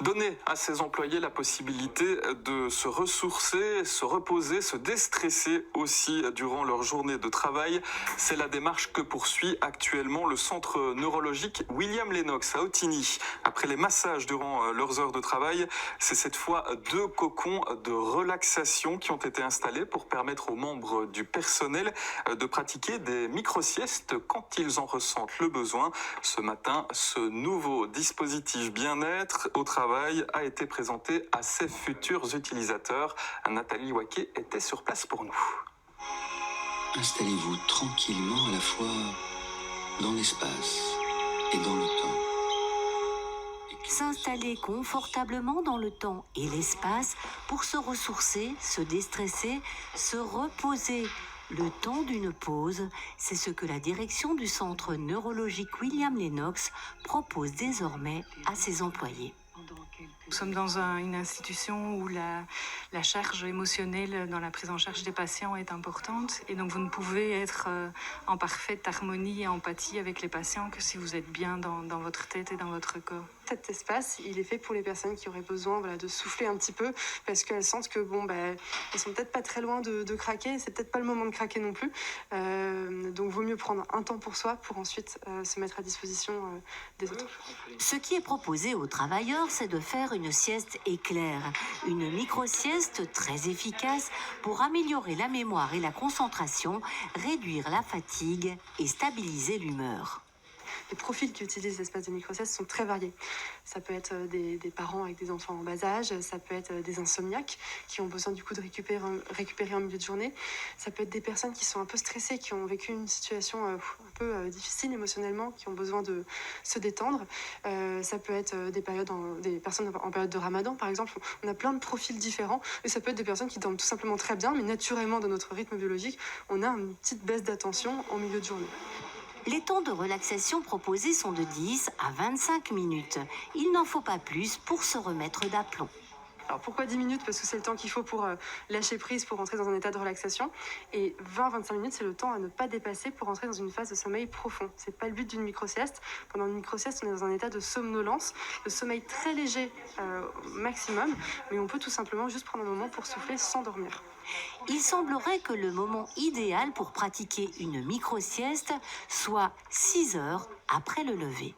Donner à ses employés la possibilité de se ressourcer, se reposer, se déstresser aussi durant leur journée de travail, c'est la démarche que poursuit actuellement le centre neurologique William Lennox à Ottignies. Après les massages durant leurs heures de travail, c'est cette fois 2 cocons de relaxation qui ont été installés pour permettre aux membres du personnel de pratiquer des micro-siestes quand ils en ressentent le besoin. Ce matin, ce nouveau dispositif bien-être au travail a été présenté à ses futurs utilisateurs. Nathalie Waquet était sur place pour nous. Installez-vous tranquillement à la fois dans l'espace et dans le temps. S'installer confortablement dans le temps et l'espace pour se ressourcer, se déstresser, se reposer. Le temps d'une pause, c'est ce que la direction du centre neurologique William Lennox propose désormais à ses employés. Nous sommes dans une institution où la charge émotionnelle dans la prise en charge des patients est importante et donc vous ne pouvez être en parfaite harmonie et empathie avec les patients que si vous êtes bien dans votre tête et dans votre corps. Cet espace, il est fait pour les personnes qui auraient besoin de souffler un petit peu parce qu'elles sentent que elles sont peut-être pas très loin de craquer, c'est peut-être pas le moment de craquer non plus. Donc vaut mieux prendre un temps pour soi pour ensuite se mettre à disposition des autres. Ce qui est proposé aux travailleurs, c'est de faire une sieste éclair, une micro-sieste très efficace pour améliorer la mémoire et la concentration, réduire la fatigue et stabiliser l'humeur. Les profils qui utilisent l'espace de micro-sieste sont très variés. Ça peut être des parents avec des enfants en bas âge, ça peut être des insomniaques qui ont besoin du coup de récupérer en milieu de journée. Ça peut être des personnes qui sont un peu stressées, qui ont vécu une situation un peu difficile émotionnellement, qui ont besoin de se détendre. Ça peut être des personnes en période de ramadan par exemple. On a plein de profils différents. Et ça peut être des personnes qui dorment tout simplement très bien, mais naturellement dans notre rythme biologique, on a une petite baisse d'attention en milieu de journée. Les temps de relaxation proposés sont de 10 à 25 minutes. Il n'en faut pas plus pour se remettre d'aplomb. Alors pourquoi 10 minutes? Parce que c'est le temps qu'il faut pour lâcher prise, pour rentrer dans un état de relaxation. Et 20-25 minutes, c'est le temps à ne pas dépasser pour rentrer dans une phase de sommeil profond. C'est pas le but d'une micro-sieste. Pendant une micro-sieste, on est dans un état de somnolence, de sommeil très léger maximum. Mais on peut tout simplement juste prendre un moment pour souffler sans dormir. Il semblerait que le moment idéal pour pratiquer une micro-sieste soit 6 heures après le lever.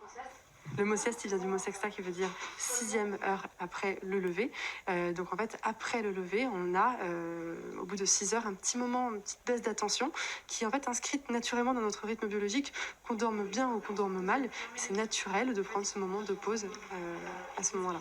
Le mot sieste, il vient du mot sexta qui veut dire 6e heure après le lever. Donc en fait, après le lever, on a au bout de 6 heures un petit moment, une petite baisse d'attention qui est en fait inscrite naturellement dans notre rythme biologique, qu'on dorme bien ou qu'on dorme mal. C'est naturel de prendre ce moment de pause à ce moment-là.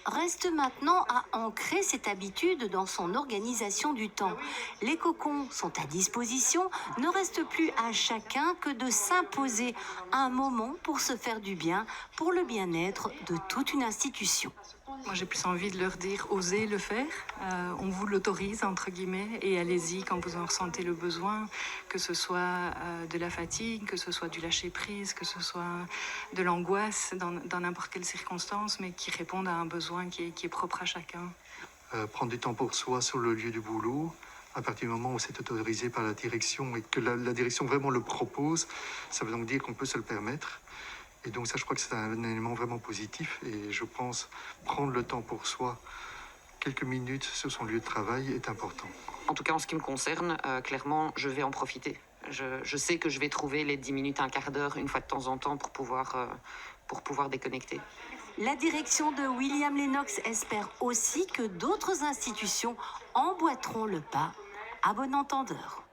Reste maintenant à ancrer cette habitude dans son organisation du temps. Les cocons sont à disposition, ne reste plus à chacun que de s'imposer un moment pour se faire du bien, pour le bien-être de toute une institution. Moi, j'ai plus envie de leur dire, osez le faire. On vous l'autorise, entre guillemets, et allez-y quand vous en ressentez le besoin, que ce soit de la fatigue, que ce soit du lâcher-prise, que ce soit de l'angoisse dans n'importe quelle circonstance, mais qui répondent à un besoin qui est propre à chacun. Prendre du temps pour soi sur le lieu du boulot, à partir du moment où c'est autorisé par la direction et que la direction vraiment le propose, ça veut donc dire qu'on peut se le permettre. Et donc ça, je crois que c'est un élément vraiment positif. Et je pense prendre le temps pour soi, quelques minutes sur son lieu de travail, est important. En tout cas, en ce qui me concerne, clairement, je vais en profiter. Je sais que je vais trouver les 10 minutes, un quart d'heure, une fois de temps en temps, pour pouvoir déconnecter. La direction de William Lennox espère aussi que d'autres institutions emboîteront le pas. À bon entendeur.